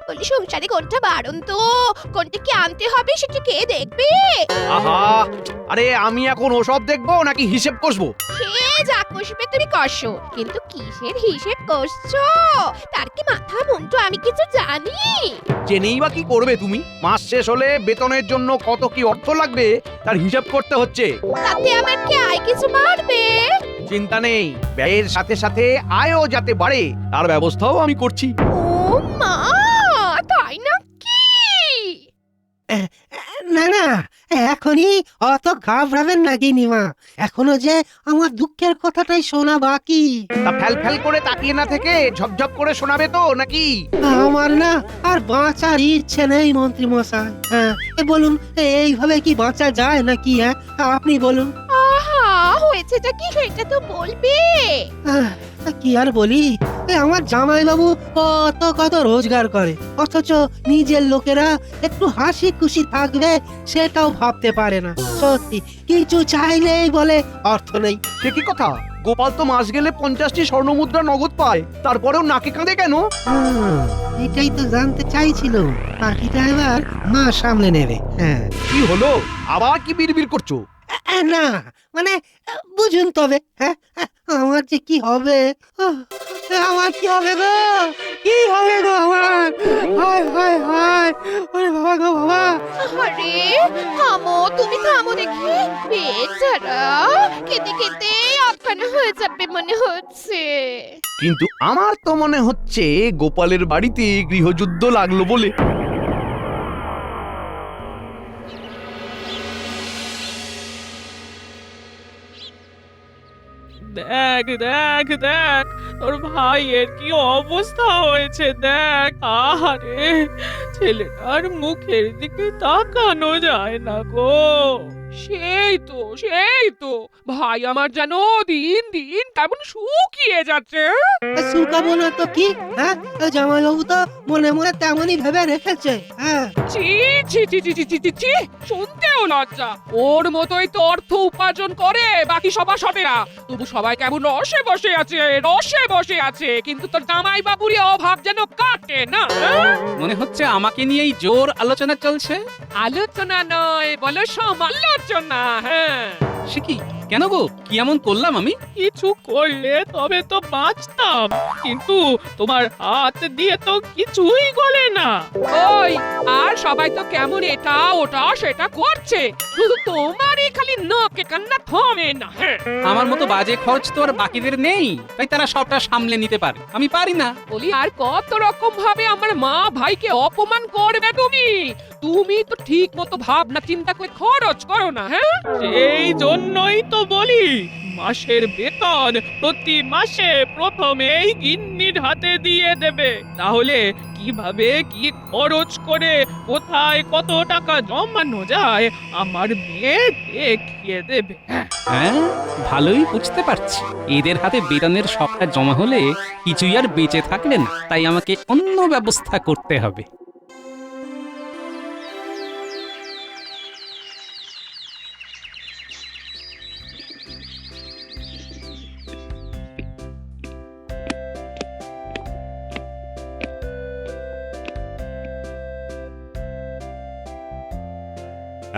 বলি সংসারে কোনটা বারণ তো কোনটা কি আনতে হবে সেটা কে দেখবে? আহা, আরে আমি এখন ওসব দেখবো নাকি হিসেব কষবো? সে যা কষবে তুমি কষো, কিন্তু কিসের হিসেব কষছো তার কি মাথা মুন্ডু আমি কিছু জানি? জেনেই বা কি করবে তুমি? মাস শেষ হলে বেতনের জন্য কত কি অর্থ লাগবে তার হিসাব করতে হচ্ছে। তাতে আমার কি আয় কিছু বাড়বে? চিন্তা নেই, ব্যয়ের সাথে সাথে আয়ও যাতে বাড়ে তার ব্যবস্থাও আমি করছি। ও মা, তাই নাকি? না না, এখনই অত ঘাবড়াবেন না গিনিমা। এখনো যে আমার দুঃখের কথাটাই শোনা বাকি। তা ফ্যাল ফ্যাল করে তাকিয়ে না থেকে ঝপঝপ করে শোনাবে তো নাকি? আমার না আর বাঁচার ইচ্ছে নেই মন্ত্রী মশাই। হ্যাঁ, বলুন এইভাবে কি বাঁচা যায় নাকি? হ্যাঁ, আপনি বলুন। আহা, হয়েছেটা কি সেটা তো বলবে। কি আর বলি, আমার জামাইবাবু কত রোজগার করে, অথচ নিজের লোকেরা একটু হাসি খুশি থাকবে সেটাও ভাবতে পারে না। সত্যি কিছু চাইলেই বলে অর্থ নেই। সে কি কথা? গোপাল তো মাস গেলে 50টি স্বর্ণমুদ্রা নগদ পায়, তারপরেও নাকে কাঁদে কেন? এটাই তো জানতে চাইছিল। বাকিটা এবার মা সামলে নেবে। হ্যাঁ, কি হলো? আবার কি বিড়বিড় করছো? না মানে বুঝুন তবে। হ্যাঁ, আমার যে কি হবে, আমার কি হবে গো, কি হবে গো আমার? হায় হায় হায়, ওরে বাবা গো বাবা। আরে থামো, তুমি থামো দেখি। বেচারা কেঁদে কেঁদে অজ্ঞান হয়ে যাবে মনে হচ্ছে। কিন্তু আমার তো মনে হচ্ছে গোপালের বাড়িতে গৃহযুদ্ধ লাগলো বলে। দেখ দেখ দেখ, তোর ভাইয়ের কি অবস্থা হয়েছে দেখ। আহারে, ছেলেটার মুখের দিকে তাকানো যায় না গো। সেই তো ভাই আমার যেন দিন দিন কেমন শুকিয়ে যাচ্ছে। শুকাবো না তো কি? হ্যাঁ, জামাইবাবু তো মনে মনে তেমনই ভেবে রেখেছে। হ্যাঁ, ছি ছি ছি ছি ছি ছি ছি ছি, শুনতেও লজ্জা। ওর মতোই তো অর্থ উপার্জন করে বাকি সভাসদেরা, তবু সবাই কেমন রসে বসে আছে, কিন্তু তোর জামাই বাবুরই অভাব যেন কাটে না। মনে হচ্ছে আমাকে নিয়েই জোর আলোচনা চলছে। আলোচনা নয়, বলো সমালোচনা। হ্যাঁ, সে কি? কেন গো, কি এমন করলাম আমি? কিছু করলে তবে তো বাঁচতাম, কিন্তু তোমার হাত দিয়ে তো কিছুই গলে না। ওই, আর সবাই তো কেমন এটা ওটা সেটা করছে, শুধু তোমারই খালি নাকে কান্না থামে না। হ্যাঁ, আমার মতো বাজে খরচ তো আর বাকিদের নেই, তাই তারা সবটা সামলে নিতে পারে, আমি পারি না। বলি আর কত রকম ভাবে আমার মা ভাইকে অপমান করবে তুমি? তুমি তো ঠিক মতো ভাবনা চিন্তা করে খরচ করো না। হ্যাঁ, সেই জন্যই তো বলি মাসের বেতন প্রতি মাসে প্রথমেই গিন্নির হাতে দিয়ে দেবে, তাহলে কিভাবে কি খরচ করে কোথায় কত টাকা জমানো যায় আমার মেয়ে দেখিয়ে দেবে। হ্যাঁ, ভালোই বুঝতে পারছি। এদের হাতে বেতনের সবটা জমা হলে কিছুই আর বেঁচে থাকবে না, তাই আমাকে অন্য ব্যবস্থা করতে হবে।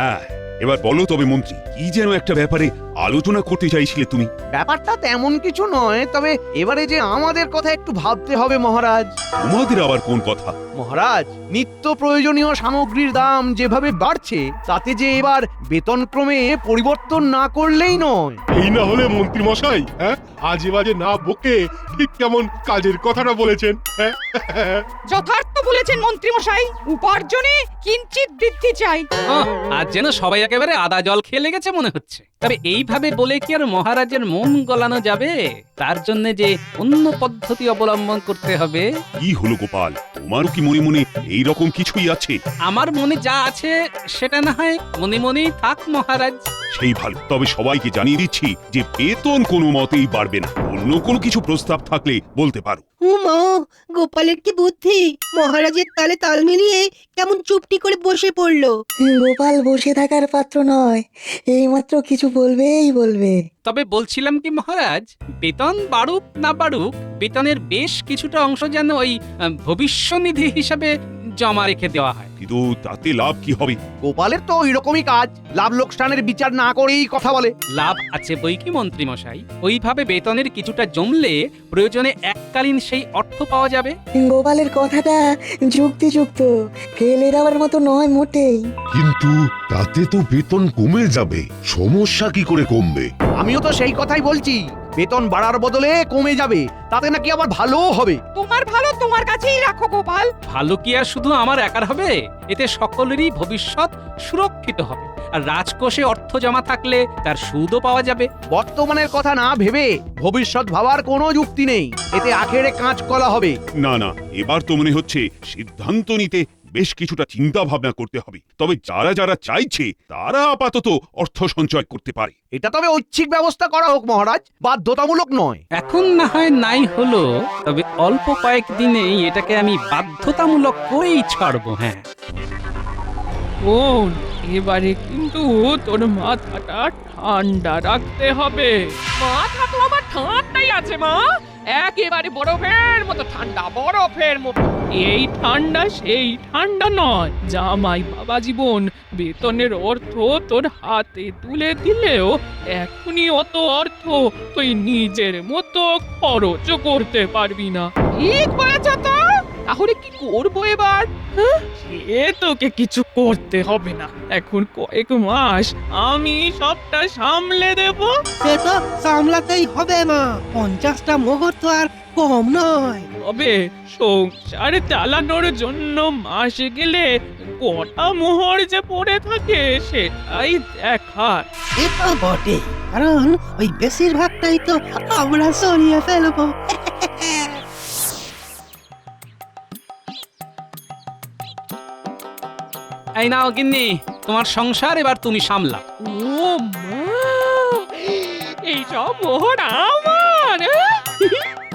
হ্যাঁ, এবার বলো তবে মন্ত্রী, কি যেন একটা ব্যাপারে আলোচনা করতে চাইছিলে তুমি? ব্যাপারটা তেমন কিছু নয়, তবে এবারে যে আমাদের কথা একটু ভাবতে হবে মহারাজ। তোমাদের আবার কোন কথা? মহারাজ, নিত্য প্রয়োজনীয় সামগ্রীর দাম যেভাবে বাড়ছে তাতে যে এবার বেতন ক্রমে পরিবর্তন না করলেই নয়। এই না হলে মন্ত্রী মশাই, হ্যাঁ, আজে বাজে না বকে ঠিক কেমন কাজের কথাটা বলেছেন। হ্যাঁ, যথার্থ বলেছেন মন্ত্রী মশাই, উপার্জনে কিঞ্চিত বৃদ্ধি চাই। আজ যেন সবাই একেবারে আদা জল খেয়ে লেগেছে মনে হচ্ছে। তবে এইভাবে বলে কি আর মহারাজের মন গলানো যাবে? তার জন্য যে অন্য পদ্ধতি অবলম্বন করতে হবে। কি হলো গোপাল, তোমারও কি মনে মনে এইরকম কিছুই আছে? আমার মনে যা আছে সেটা না হয় মনে মনেই থাক মহারাজ। সেই ভালো। তবে সবাইকে জানিয়ে দিচ্ছি যে বেতন কোনো মতেই বাড়বে না। অন্য কোনো কিছু প্রস্তাব থাকলে বলতে পারো। মা, গোপালের কি বুদ্ধি! মহারাজের তালে তাল মিলিয়ে কেমন চুপটি করে বসে পড়লো। গোপাল বসে থাকার পাত্র নয়, এইমাত্র কিছু বলবেই বলবে। তবে বলছিলাম কি মহারাজ, বেতন বাড়ুক না বাড়ুক, বেতনের বেশ কিছুটা অংশ যেন ওই ভবিষ্যনিধি হিসাবে জমা রেখে দেওয়া হয়। কিন্তু তাতে লাভ কি হবে? গোপালের তো ওই রকমই কাজ, লাভ লোকসানের বিচার না করেই কথা বলে। লাভ আছে বই কি মন্ত্রী মশাই, ওইভাবে বেতনের কিছুটা জমলে প্রয়োজনে এককালীন সেই অর্থ পাওয়া যাবে। গোপালের কথাটা যুক্তিযুক্ত, ফেলে দেওয়ার মতো নয় মোটেই। কিন্তু তাতে তো বেতন কমে যাবে, সমস্যা কি করে কমবে? আমিও তো সেই কথাই বলছি, বেতন বাড়ার বদলে কমে যাবে, তাতে নাকি আবার ভালোও হবে। তোমার ভালো তোমার কাছেই রাখো গোপাল। ভালো কি আর শুধু আমার একার হবে? এতে সকলেরই ভবিষ্যৎ সুরক্ষিত হবে, আর রাজকোষে অর্থ জমা থাকলে তার সুদও পাওয়া যাবে। বর্তমানের কথা না ভেবে ভবিষ্যৎ ভাবার কোনো যুক্তি নেই, এতে আখেরে কাঁচকলা হবে। না না, এবার তো মনে হচ্ছে সিদ্ধান্ত নিতে বেশ কিছুটা চিন্তা ভাবনা করতে হবে। তবে যারা যারা চাইছে তারা আপাতত অর্থ সঞ্চয় করতে পারে। এটা তবে ঐচ্ছিক ব্যবস্থা করা হোক মহারাজ, বাধ্যতামূলক নয়। এখন না হয় নাই হলো, তবে অল্প কয়েকদিনেই এটাকে আমি বাধ্যতামূলক করেই ছাড়বো। হ্যাঁ, শোন, এবারে কিন্তু তোর মাথাটা ঠান্ডা রাখতে হবে। মাথা তো আমার ঠান্ডাই আছে মা, একেবারে বরফের মতো ঠান্ডা, বরফের মতো। এই ঠান্ডা সেই ঠান্ডা নয়। জামাই বাবা জীবন বেতনের অর্থ তোর হাতে তুলে দিলেও এখনই অত অর্থ তুই নিজের মতো খরচ করতে পারবি না। ঠিক বলেছ তো, তাহলে কি করবো এবার? সে তোকে কিছু করতে হবে না, এখন কয়েক মাস আমি সবটা সামলে দেব। সে তো সামলাতেই হবে মা, 50টা মোহর তো আর কম নয়। তবে সংসার চালানোর জন্য মাসে গেলে কটা মোহর যে পড়ে থাকে সেটাই দেখার। সে তো বটে, কারণ ওই বেশিরভাগটাই তো আমরা সরিয়ে ফেলবো। এই নাও গিন্নি, তোমার সংসার এবার তুমি সামলা। ও মা, এইসব মোহর আমার?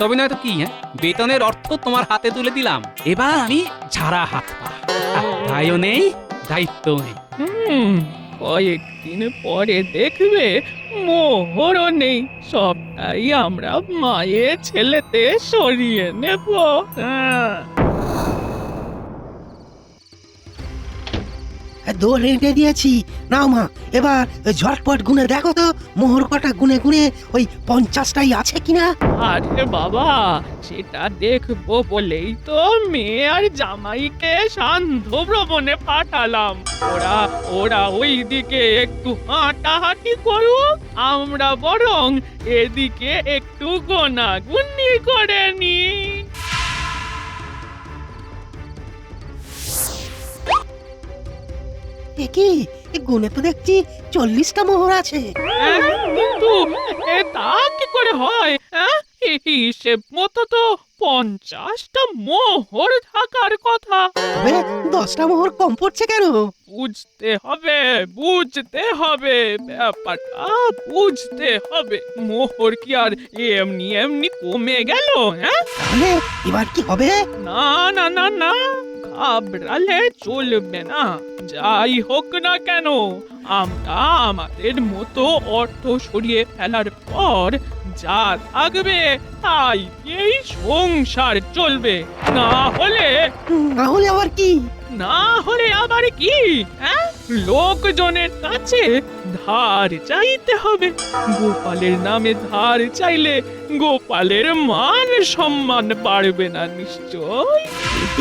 তবে নয় তো কি, হ্যাঁ, বেতনের অর্থ তোমার হাতে তুলে দিলাম, এবার আমি ঝাড়া হাত পা, দায়ও নেই দায়িত্বও নেই। কয়েকদিন পরে দেখবে মোহরও নেই, সবটাই আমরা মায়ের ছেলেতে সরিয়ে নেব। দৌড় রেঁটে দিয়েছি, নাও মা, এবার ঝটপট গুনে দেখো তো মোহর কটা গুনে গুনে ওই 50টাই আছে কিনা। আরে বাবা, সেটা দেখবো বলেই তো মেয়ে আর জামাইকে সান্ধ্য ভ্রমণে পাঠালাম। ওরা ওই দিকে একটু হাঁটাহাঁটি করুক, আমরা বরং এদিকে একটু গোনাগুনি করে নি। কি গুনে তো দেখছি 40টা মোহর আছে। কিন্তু তা কি করে হয়? হিসেব মতো তো 50টা মোহর থাকার কথা। তবে 10টা মোহর কম পড়ছে কেন? বুঝতে হবে ব্যাপারটা, বুঝতে হবে। মোহর কি আর এমনি এমনি কমে গেল? তাহলে এবার কি হবে? না না না না, ঘাবড়ালে চলবে না। যাই হোক না কেন, আমরা আমাদের মতো অর্থ সরিয়ে ফেলার পর যা থাকবে তাই এই সংসার চলবে। না হলে আবার কি? না হলে আবার কি? লোকজনের কাছে ধার চাইতে হবে। গোপালের নামে ধার চাইলে গোপালের মান সম্মান বাড়বে না নিশ্চয়।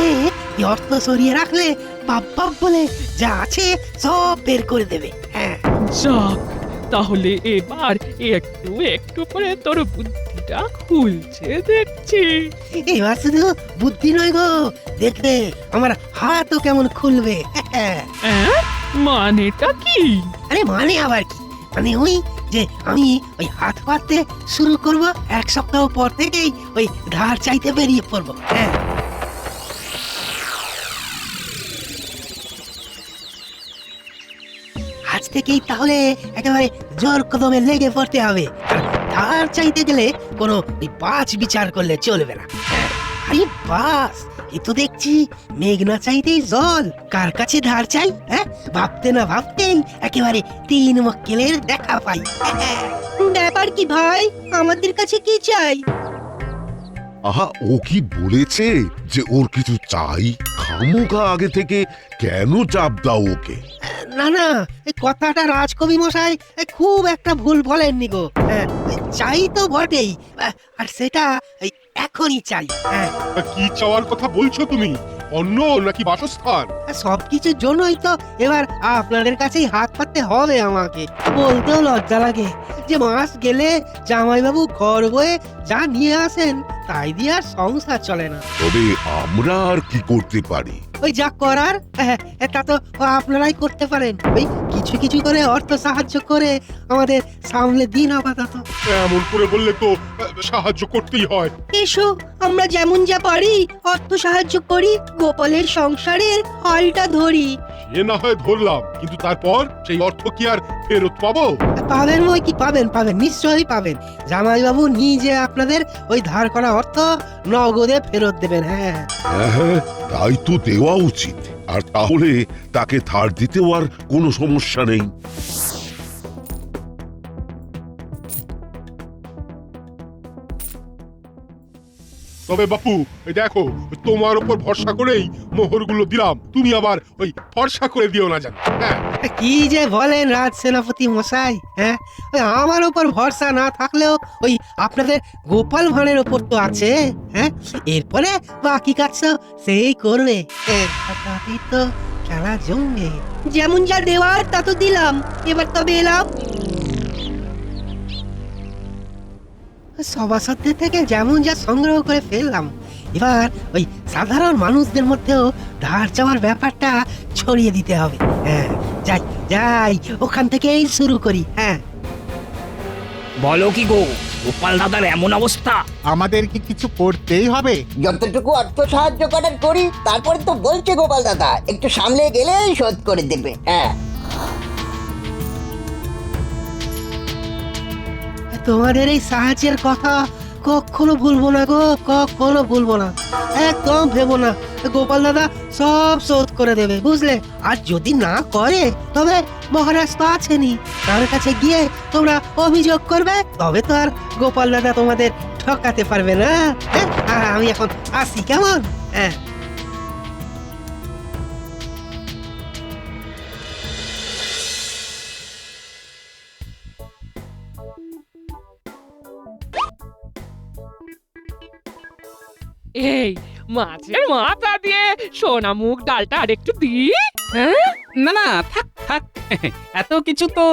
এই অর্থ সরিয়ে রাখলে বাপ বাপ বলে যা আছে সব বের করে দেবে। হ্যাঁ, যাক, তাহলে এবার একটু একটু করে তোর বুদ্ধিটা খুলছে দেখছি। এবার শুধু বুদ্ধি নয় গো, দেখবে আমার হাতও কেমন খুলবে। মানেটা কি? আরে মানে আবার কি, মানে ওই যে আমি ওই হাত পাততে শুরু করব, 1 সপ্তাহ পর থেকেই ওই ধার চাইতে বেরিয়ে পড়বো। হ্যাঁ, আজ থেকেই তাহলে একেবারে জোর কদমে লেগে পড়তে হবে। আর ধার চাইতে গেলে কোনো ওই বাছ বিচার করলে চলবে না। আরে বাস, এ তো দেখছি মেঘ না চাইতেই জল। কার কাছে ধার চাই? হ্যাঁ, ভাবতে না ভাবতেই একেবারে 3 মক্কেলের দেখা পাই। ব্যাপার কি ভাই, আমাদের কাছে কি চাই? আহা, ও কি বলেছে যে ওর কিছু চাই? খামোখা আগে থেকে কেন চাপ দাও ওকে? না না, এই কথাটা রাজকবি মশাই খুব একটা ভুল বলেননি গো। হ্যাঁ, চাই তো বটেই, আর সেটা এই এখনই চাই। হ্যাঁ, তা কি চাওয়ার কথা বলছো তুমি? অন্ন নাকি বাসস্থান? সবকিছুর জন্যই তো এবার আপনাদের কাছেই হাত পাততে হবে আমাকে। বলতেও লজ্জা লাগে যে মাস গেলে জামাইবাবু ঘর বয়ে যা নিয়ে আসেন তাই দিয়ে আর সংসার চলে না। তবে আমরা আর কি করতে পারি? ওই যা করার তা তো আপনারাই করতে পারেন। ওই কিছু কিছু করে অর্থ সাহায্য করে আমাদের সামলে দিন আপাতত। এমন করে বললে তো সাহায্য করতেই হয়। এসো, আমরা যেমন যা পারি অর্থ সাহায্য করি, গোপালের সংসারের হালটা ধরি। এ না হয় ধরলাম, কিন্তু তারপর সেই অর্থ কি আর ফেরত পাবো? পাবেন ওই কি, পাবেন পাবেন, নিশ্চয়ই পাবেন। জামাইবাবু নিজে আপনাদের ওই ধার করা অর্থ নগদে ফেরত দেবেন। হ্যাঁ হ্যাঁ, তাই তো দেওয়া উচিত। আর তাহলে তাকে ধার দিতেও আর কোনো সমস্যা নেই। তবে বাপু, এই দেখো, তোমার উপর ভরসা করেই মোহরগুলো দিলাম। তুমি আবার ওই ভরসা করে দিও না জানো। হ্যাঁ, কি যে বলেন রাজ সেনাপতি মশাই। হ্যাঁ, ওই আমার উপর ভরসা না থাকলেও ওই আপনাদের গোপাল ভাঁড়ের ওপর তো আছে। হ্যাঁ, এরপরে বাকি কাজ তো সেই করবে। তাতেই তো খেলা জমবে। যেমন যা দেওয়ার তা তো দিলাম, এবার তবে এলাম। সভাসদদের থেকে যেমন যা সংগ্রহ করে ফেললাম, এবার ওই সাধারণ মানুষদের মধ্যেও ধার চাওয়ার ব্যাপারটা ছড়িয়ে দিতে হবে। হ্যাঁ, যাই যাই, ওখান থেকেই শুরু করি। হ্যাঁ, বলো কি গো, গোপাল দাদার এমন অবস্থা? আমাদের কি কিছু করতেই হবে? যতটুকু অর্থ সাহায্য করার করি, তারপরে তো বলছে গোপাল দাদা একটু সামলে গেলেই শোধ করে দেবে। হ্যাঁ, তোমাদের এই সাহায্যের কথা কখনো ভুলবো না গো, কখনো ভুলবো না। একদম ভেবো না, গোপাল দাদা সব শোধ করে দেবে, বুঝলে? আর যদি না করে তবে মহারাজ তো আছেনই, তার কাছে গিয়ে তোমরা অভিযোগ করবে, তবে তো আর গোপাল দাদা তোমাদের ঠকাতে পারবে না। হ্যাঁ, আমি এখন আসি, কেমন? হ্যাঁ, এই মাছের মাথা দিয়ে সোনা মুগ ডালটা আর একটু দিই। হ্যাঁ, না না, থাক থাক, এত কিছু তো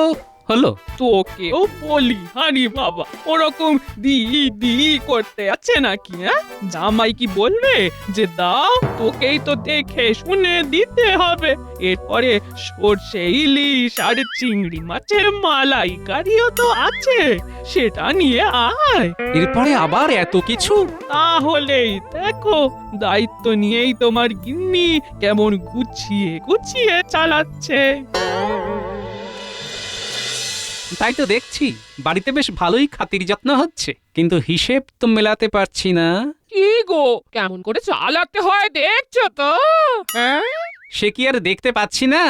হলো। তোকেও বলি হানি বাবা, ওরকম দি দি করতে আছে নাকি? হ্যাঁ, জামাই কি বলবে যে দাও? তোকেই তো দেখে শুনে দিতে হবে। এরপরে সর্ষে ইলিশ আর চিংড়ি মাছের মালাইকারিও তো আছে, সেটা নিয়ে আয়। এরপরে আবার এত কিছু? তাহলেই দেখো, দায়িত্ব নিয়েই তোমার গিন্নি কেমন গুছিয়ে গুছিয়ে চালাচ্ছে। তাই তো দেখছি, বাড়িতে বেশ ভালোই খাতির যত্ন হচ্ছে, কিন্তু হিসেব তো মেলাতে পারছি না। কি গো, কেমন করে চালাতে হয় দেখছো তো? হ্যাঁ, সে কি আর দেখতে পাচ্ছি না?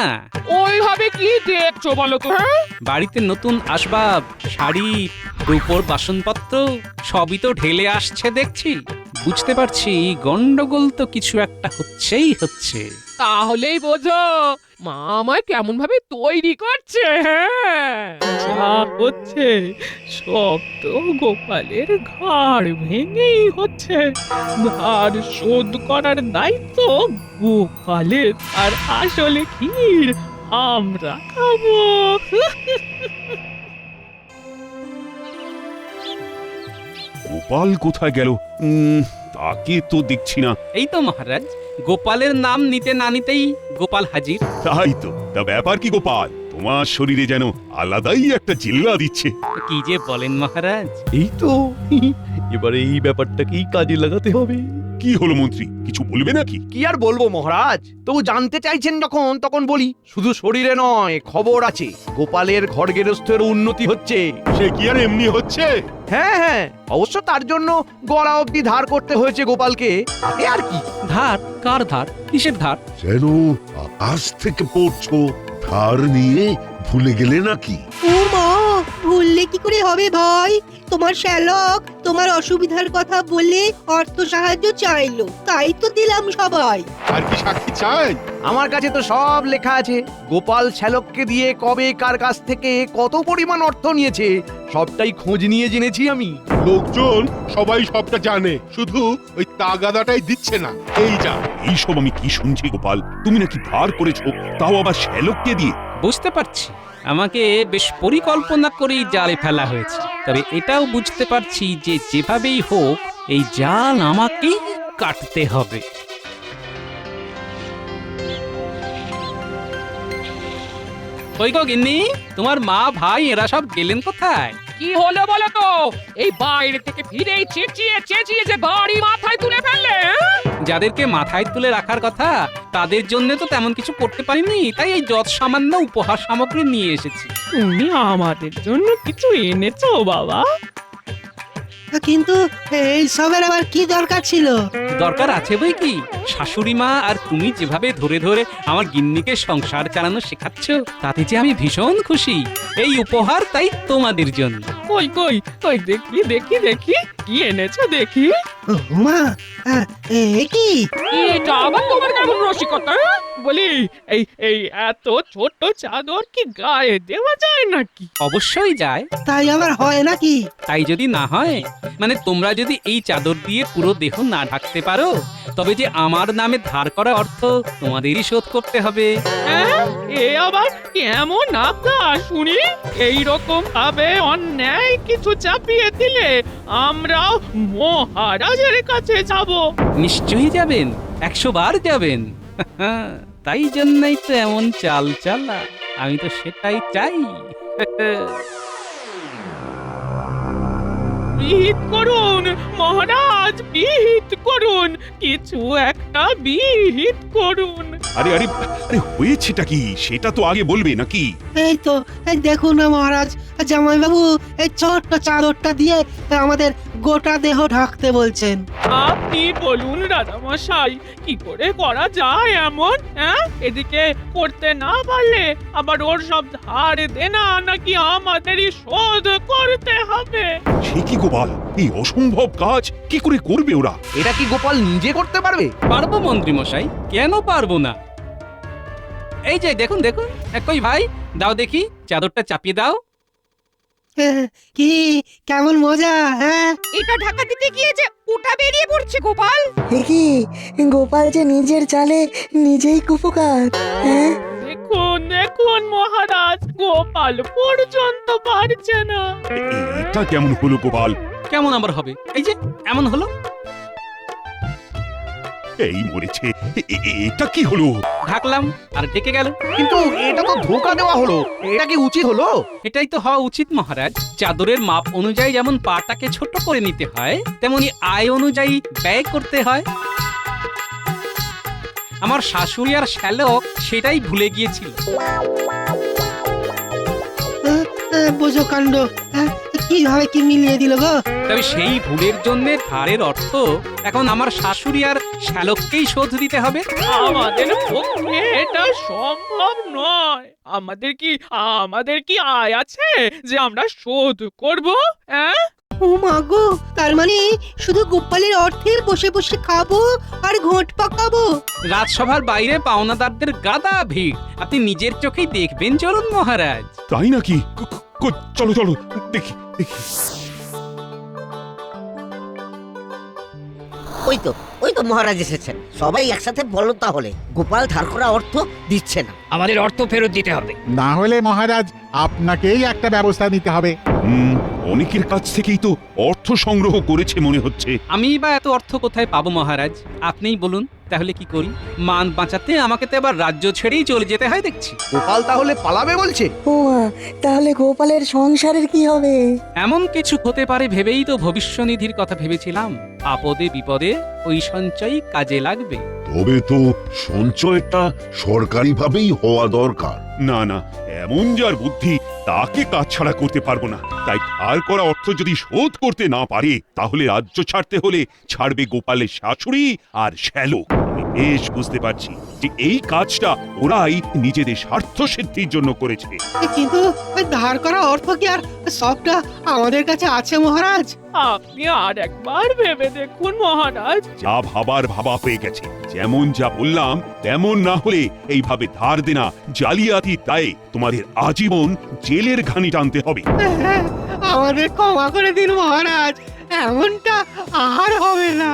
ওইভাবে কি দেখছো বলো তো? হ্যাঁ, বাড়িতে নতুন আসবাব, শাড়ি, রূপোর বাসনপত্র সবই তো ঢেলে আসছে দেখছি। বুঝতে পারছি গন্ডগোল তো কিছু একটা হচ্ছেই হচ্ছে। তাহলেই বোঝো মা আমায় কেমন ভাবে তৈরি করছে। হ্যাঁ, যা হচ্ছে সব তো গোপালের ঘাড় ভেঙেই হচ্ছে। ধার শোধ করার দায়িত্ব গোপালের, আর আসলে ক্ষীর আমরা খাবো। গোপাল কোথায় গেল? তাকে তো দেখছি না। এই তো মহারাজ, গোপালের নাম নিতে না নিতেই গোপাল হাজির। তাই তো, তা ব্যাপার কি গোপাল? তোমার শরীরে যেন আলাদাই একটা জিল্লা দিচ্ছে। কি যে বলেন মহারাজ! এই তো, এবারে এই ব্যাপারটাকেই কাজে লাগাতে হবে। কি হলো মন্ত্রী, কিছু বলবে নাকি? কি আর বলবো মহারাজ, তবু জানতে চাইছেন যখন তখন বলি। শুধু শরীরে নয়, খবর আছে গোপালের ঘর গেরস্থের উন্নতি হচ্ছে। সে কি আর এমনি হচ্ছে? হ্যাঁ হ্যাঁ, অবশ্য তার জন্য গলা অবধি ধার করতে হয়েছে গোপালকে, তাতে আর কি। ধার? কার ধার? কিসের ধার? যেন আকাশ থেকে পড়ছো, ধার নিয়ে ভুলে গেলে নাকি? ও মা, ভুললে কি করে হবে ভাই? তোমার শ্যালক তোমার অসুবিধার কথা বলে অর্থ সাহায্য চাইলো, তাই তো দিলাম সবাই। আর কি সাক্ষী চাই? আমার কাছে তো সব লেখা আছে। গোপাল শ্যালককে দিয়ে কবে কার কাছ থেকে কত পরিমাণ অর্থ নিয়েছে সবটাই খোঁজ নিয়ে জেনেছি আমি। লোকজন সবাই সবটা জানে, শুধু ওই তাগাদাটাই দিচ্ছে না, এই যা। এইসব আমি কি শুনছি গোপাল? তুমি নাকি ধার করেছো, তাও আবার শ্যালককে দিয়ে? বুঝতে পারছি আমাকে বেশ পরিকল্পনা করেই জালে ফেলা হয়েছে, তবে এটাও বুঝতে পারছি যে যেভাবেই হোক এই জাল আমাকেই কাটতে হবে। ওই গো গিন্নি, তোমার মা ভাই এরা সব গেলেন কোথায়? কি হলো বলো তো? এই বাইরে থেকে ফিরেই চেঁচিয়ে চেঁচিয়ে যে বাড়ি মাথায় তুলে ফেললে, হ্যাঁ? যাদেরকে মাথায় তুলে রাখার কথা তাদের জন্য তো তেমন কিছু করতে পারিনি, তাই এই যত সামান্য উপহার সামগ্রী নিয়ে এসেছি। তুমি আমাদের জন্য কিছু এনেছো বাবা? কিন্তু এই সবের আবার কি দরকার ছিল? দরকার আছে বই কি, শাশুড়ি মা আর তুমি যেভাবে ধরে ধরে আমার গিন্নিকে সংসার চালানো শেখাচ্ছ, তাতে যে আমি ভীষণ খুশি। এই উপহার তাই তোমাদের জন্য। কই কই কই, দেখি দেখি দেখি, কি এনেছো দেখি। মা, এ কি? এটা আবার তোমার কেমন রসিকতা? বলি, এই এই এত ছোট চাদর কি গায়ে দেওয়া যায় নাকি? অবশ্যই যায়। তাই আবার হয় নাকি? তাই যদি না হয়, মানে তোমরা যদি এই চাদর দিয়ে পুরো দেহ না ঢাকতে পারো, তবে যে আমার নামে ধার করা অর্থ তোমাদেরই শোধ করতে হবে। হ্যাঁ, এ আবার কেমন আবদার শুনি? এইরকম ভাবে অন্যায় কিছু চাপিয়ে দিলে আমরাও মহারাজের কাছে যাব। নিশ্চয়ই যাবেন, 100 বার যাবেন। তাই জন্যই তো এমন চাল চালা, আমি তো সেটাই চাই। বিহিত করুন মহারাজ, বিহিত করুন, কিছু একটা বিহিত করুন। আরে আরে আরে, হয়েছেটা কি সেটা তো আগে বলবে নাকি? এই তো, এই দেখুন না মহারাজ, জামাইবাবু এই ছোট্ট চাদরটা দিয়ে আমাদের গোটা দেহ ঢাকতে বলছেন। আপনি বলুন রাজামশাই, কি করে করা যায় এমন? হ্যাঁ, এদিকে করতে না পারলে আবার ওর সব ধার দেনা নাকি আমাদেরই শোধ করতে হবে। সে কি গোপাল, এই অসম্ভব কাজ কি করে করবে ওরা? এটা কি গোপাল নিজে করতে পারবে? পারবো মন্ত্রী মশাই, কেন পারবো না? এই যে দেখুন দেখুন, কই ভাই, দাও দেখি চাদরটা চাপিয়ে দাও। কি কেমন মজা? হ্যাঁ, এটা ঢাকা দিতে গিয়ে যে ওটা বেরিয়ে পড়ছে গোপাল। এ কি, গোপাল যে নিজের চালে নিজেই কুপোকাত। হ্যাঁ, দেখুন দেখুন মহারাজ, গোপাল পর্যন্ত পারছে না। এটা কেমন হলো গোপাল? কেমন আবার হবে? এই যে এমন হলো। এই মরেছে, এটা কি হলো? ঢাকলাম আর ঢেকে গেল। কিন্তু এটা তো ধোঁকা দেওয়া হলো, এটা কি উচিত হলো? এটাই তো হওয়া উচিত মহারাজ। চাদরের মাপ অনুযায়ী যেমন পাটাকে ছোট করে নিতে হয়, তেমনি আয় অনুযায়ী ব্যয় করতে হয়। আমার শাশুড়ি আর শ্যালক সেটাই ভুলে গিয়েছিল। বোঝো কাণ্ড, কিভাবে কি মিলিয়ে দিল গো? তবে সেই ভুলের জন্য ধারের অর্থ এখন আমার শাশুড়ি আর শ্যালককেই শোধ দিতে হবে। আমাদের পক্ষে এটা সম্ভব নয়। আমাদের কি আয় আছে যে আমরা শোধ করব? হ্যাঁ, ও মা গো, তার মানে শুধু গোপালের অর্থের বসে বসে খাবো আর ঘোট পাকাবো? রাজসভার বাইরে পাওনাদারদের গাদা ভিড়, আপনি নিজের চোখেই দেখবেন। চলুন মহারাজ। তাই নাকি? চলো চলো দেখি দেখি। ওই তো মহারাজ এসেছেন। সবাই একসাথে বলো তাহলে, গোপাল ধার করা অর্থ দিচ্ছে না। আমাদের অর্থ ফেরত দিতে হবে। না হলে মহারাজ আপনাকেই একটা ব্যবস্থা নিতে হবে। অনেকের কাছ থেকেই তো অর্থ সংগ্রহ করেছে মনে হচ্ছে। আমি বা এত অর্থ কোথায় পাবো মহারাজ, আপনিই বলুন। তাহলে কি করি? মান বাঁচাতে আমাকে তো এবার রাজ্য ছেড়েই চলে যেতে হয় দেখছি। গোপাল তাহলে পালাবে বলছে? ও তাহলে গোপালের সংসারের কি হবে? এমন কিছু হতে পারে ভেবেই তো ভবিষ্যনিধির কথা ভেবেছিলাম। আপদে বিপদে ওই সঞ্চয় কাজে লাগবে। তবে তো সঞ্চয়টা সরকারিভাবেই হওয়া দরকার। না না, এমন যার বুদ্ধি তাকে কাজ ছাড়া করতে পারবো না। তাই ধার করা অর্থ যদি শোধ করতে না পারে তাহলে রাজ্য ছাড়তে হলে ছাড়বে গোপালের শাশুড়ি আর শ্যালক। আমি বেশ বুঝতে পারছি যে এই কাজটা ওরাই নিজেদের স্বার্থ সিদ্ধির জন্য করেছে। কিন্তু ওই ধার করা অর্থ কি আর সবটা আমাদের কাছে আছে মহারাজ? আপনি আর একবার ভেবে দেখুন মহারাজ। যা ভাবার ভাবা হয়ে গেছে। যেমন যা বললাম তেমন না হলে এইভাবে ধার দেনা জালিয়াতি দায়ে তোমাদের আজীবন জেলের ঘানি টানতে হবে। আমাদের ক্ষমা করে দিন মহারাজ, এমনটা আর হবে না।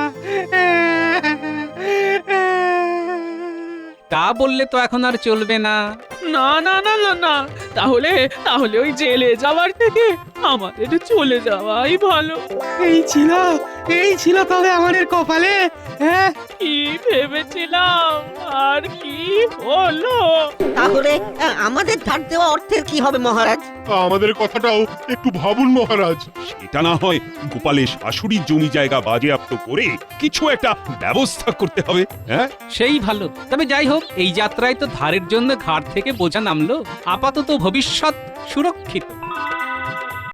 তা বললে তো এখন আর চলবে না। না না না না না, তাহলে তাহলে ওই জেলে যাওয়ার থেকে আমাদের চলে যাওয়াই ভালো। এই ছিল তবে আমাদের কপালে। হ্যাঁ, কি ভেবেছিলাম আর কি হলো। তাহলে আমাদের ধার দেওয়া অর্থের কি হবে মহারাজ? আমাদের কথাটাও একটু ভাবুন মহারাজ। সেটা না হয় গোপালের শাশুড়ির জমি জায়গা বাজেয়াপ্ত করে কিছু একটা ব্যবস্থা করতে হবে। হ্যাঁ, সেই ভালো। তবে যাই হোক, এই যাত্রায় তো ধারের জন্য ঘাট থেকে বোঝা নামলো। আপাতত ভবিষ্যৎ সুরক্ষিত।